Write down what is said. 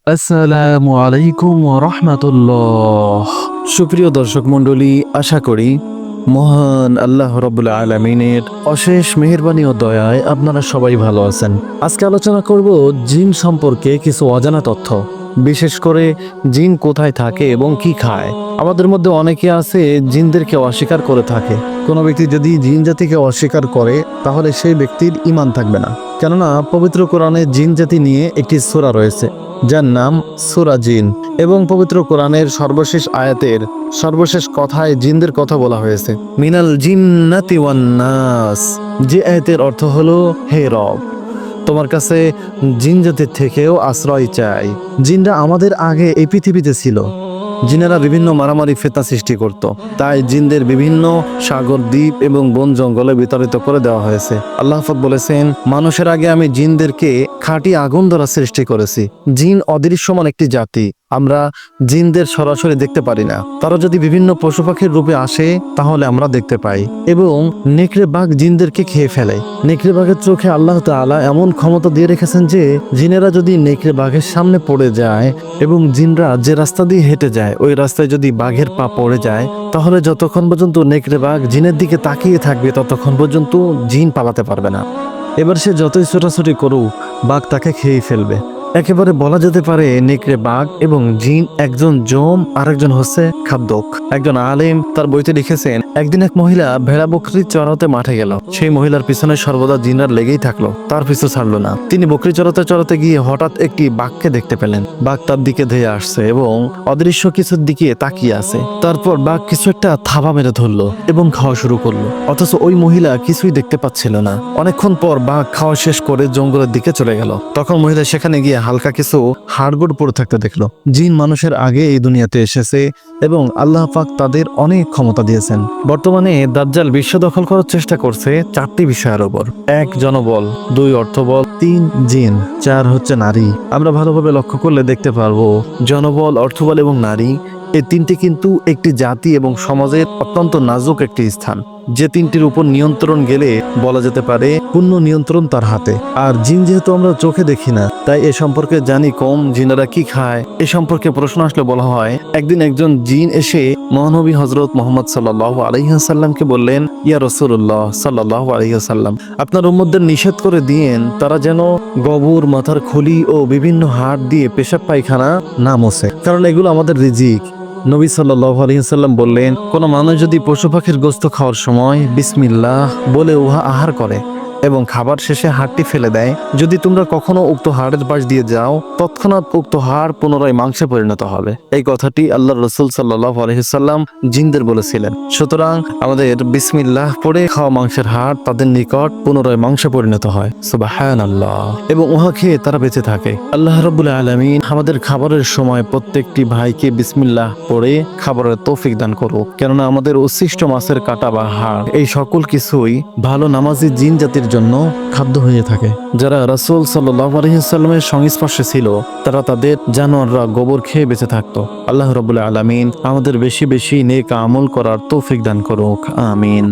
আসসালামু আলাইকুম ওয়া রাহমাতুল্লাহ। সুপ্রিয় দর্শক মণ্ডলী, আশা করি মহান আল্লাহ রাব্বুল আলামিনের অশেষ মেহেরবানি ও দয়ায় আপনারা সবাই ভালো আছেন। আজকে আলোচনা করব জিন সম্পর্কে কিছু অজানা তথ্য, বিশেষ করে জিন কোথায় থাকে এবং কি খায়। আমাদের মধ্যে অনেকে আছে জিনদেরকে অস্বীকার করে থাকে। কোনো ব্যক্তি যদি জিন জাতিকে অস্বীকার করে তাহলে সেই ব্যক্তির ঈমান থাকবে না, কেননা পবিত্র কোরআনে জিন জাতি নিয়ে একটি সূরা রয়েছে যার নাম সূরা জিন, এবং পবিত্র কোরআনের সর্বশেষ আয়াতের সর্বশেষ কথায় জিনদের কথা বলা হয়েছে, মিনাল জিন্নাতি ওয়ান নাস, যে আয়াতের অর্থ হলো হে রব, তোমার কাছে জিন জাতির থেকেও আশ্রয় চাই। জিনরা আমাদের আগে এই পৃথিবীতে ছিল। জিনেরা বিভিন্ন মারামারি ফিতনা সৃষ্টি করত, তাই জিনদের বিভিন্ন সাগর, দ্বীপ এবং বন জঙ্গলে বিতাড়িত করে দেওয়া হয়েছে। আল্লাহ পাক বলেছেন, মানুষের আগে আমি জিনদেরকে খাঁটি আগুন দ্বারা সৃষ্টি করেছি। জিন অদৃশ্যমান একটি জাতি, আমরা জিনদের সরাসরি দেখতে পারি না। তারা যদি বিভিন্ন পশু পাখির রূপে আসে তাহলে আমরা দেখতে পাই, এবং নেকড়ে বাঘ জিনদেরকে খেয়ে ফেলে। নেকড়ে বাঘের চোখে আল্লাহ তাআলা এমন ক্ষমতা দিয়ে রেখেছেন যে জিনেরা যদি নেকড়ে বাঘের সামনে পড়ে যায় এবং জিনরা যে রাস্তা দিয়ে হেঁটে যায় ওই রাস্তায় যদি বাঘের পা পড়ে যায়, তাহলে যতক্ষণ পর্যন্ত নেকড়ে বাঘ জিনের দিকে তাকিয়ে থাকবে ততক্ষণ পর্যন্ত জিন পালাতে পারবে না। এবার সে যতই ছোটাছুটি করুক, বাঘ তাকে খেয়ে ফেলবে। একেবারে বলা যেতে পারে নেকড়ে বাঘ এবং জিন একজন জম, আরেকজন হচ্ছে খাদ্যক। একজন আলেম তার বইতে লিখেছেন, একদিন এক মহিলা ভেড়া বকরি চড়াতে মাঠে গেল। সেই মহিলার পিছনে সর্বদা জিনরা লেগেই থাকলো, তার পিছু ছাড়লো না। তিনি বকরি চড়াতে চড়াতে গিয়ে হঠাৎ একটি বাঘকে দেখতে পেলেন। বাঘ তার দিকে ধেয়ে আসছে এবং অদৃশ্য কিছুর দিকে তাকিয়ে আছে। তারপর বাঘ কিছু একটা থাবা মেরে ধরলো এবং খাওয়া শুরু করলো, অথচ ওই মহিলা কিছুই দেখতে পাচ্ছিল না। অনেকক্ষণ পর বাঘ খাওয়া শেষ করে জঙ্গলের দিকে চলে গেল। তখন মহিলা সেখানে গিয়ে হালকা কিছু হাড়গোড় পড়ে থাকতে দেখলো। জিন মানুষের আগে এই দুনিয়াতে এসেছে এবং আল্লাহ পাক তাদের অনেক ক্ষমতা দিয়েছেন। বর্তমানে দাজ্জাল বিশ্ব দখল করার চেষ্টা করছে চারটি বিষয়ের উপর: 1 জনবল, 2 অর্থবল, 3 জিন, 4 হচ্ছে নারী। আমরা ভালোভাবে লক্ষ্য করলে দেখতে পারবো জনবল, অর্থবল এবং নারী, এই তিনটি কিন্তু একটি জাতি এবং সমাজের অত্যন্ত নাজুক একটি স্থান, যে তিনটির উপর নিয়ন্ত্রণ গেলে বলা যেতে পারে পূর্ণ নিয়ন্ত্রণ তার হাতে। আর জিন যেহেতু আমরা চোখে দেখি না, তাই এ সম্পর্কে জানি কম। জিনেরা কি খায় এ সম্পর্কে প্রশ্ন আসলে বলা হয়, একদিন একজন জিন এসে মহানবী হযরত মুহাম্মদ সাল্লাল্লাহু আলাইহি ওয়াসাল্লামকে বললেন, ইয়া রাসূলুল্লাহ সাল্লাল্লাহু আলাইহি ওয়াসাল্লাম, আপনার উম্মতদের নিষেধ করে দিয়েন তারা যেন গবর, মাথার খুলি ও বিভিন্ন হাড় দিয়ে পেশাব পায়খানা না মোছে, কারণ এগুলো আমাদের রিজিক। নবী সাল্লাল্লাহু আলাইহি ওয়াসাল্লাম বললেন, কোন মানুষ যদি পশু পাখির গোশত খাওয়ার সময় বিসমিল্লাহ বলে উহা আহার করে এবং খাবার শেষে হাড়টি ফেলে দেয়, যদি তোমরা কখনো উক্ত হাড়ের পাশ দিয়ে যাও, তৎক্ষণাৎ উক্ত হাড় পুনরায় মাংসে পরিণত হবে। এই কথাটি আল্লাহর রাসূল সাল্লাল্লাহু আলাইহি ওয়াসাল্লাম জিনদের বলেছিলেন। সুতরাং আমাদের বিসমিল্লাহ পড়ে খাওয়া মাংসের হাড় তাদের নিকট পুনরায় মাংসে পরিণত হয়। সুবহানাল্লাহ। এবং উহা খেয়ে তারা বেঁচে থাকে। আল্লাহ রাব্বুল আলামিন আমাদের খাবারের সময় প্রত্যেকটি ভাইকে বিসমিল্লাহ পড়ে খাবারের তৌফিক দান করুক, কেননা আমাদের উচ্ছিষ্ট মাছের কাটা বা হাড় এই সকল কিছুই ভালো নামাজি জিন জাতির জন্য খাদ্য হয়ে থাকে। যারা রাসূল সাল্লাল্লাহু আলাইহি ওয়াসাল্লামের সংস্পর্শে ছিল তারা তাদের জানোয়াররা গোবর খেয়ে বেঁচে থাকতো। আল্লাহ রাব্বুল আলামিন আমাদের বেশি বেশি নেক আমল করার তৌফিক দান করুক। আমিন।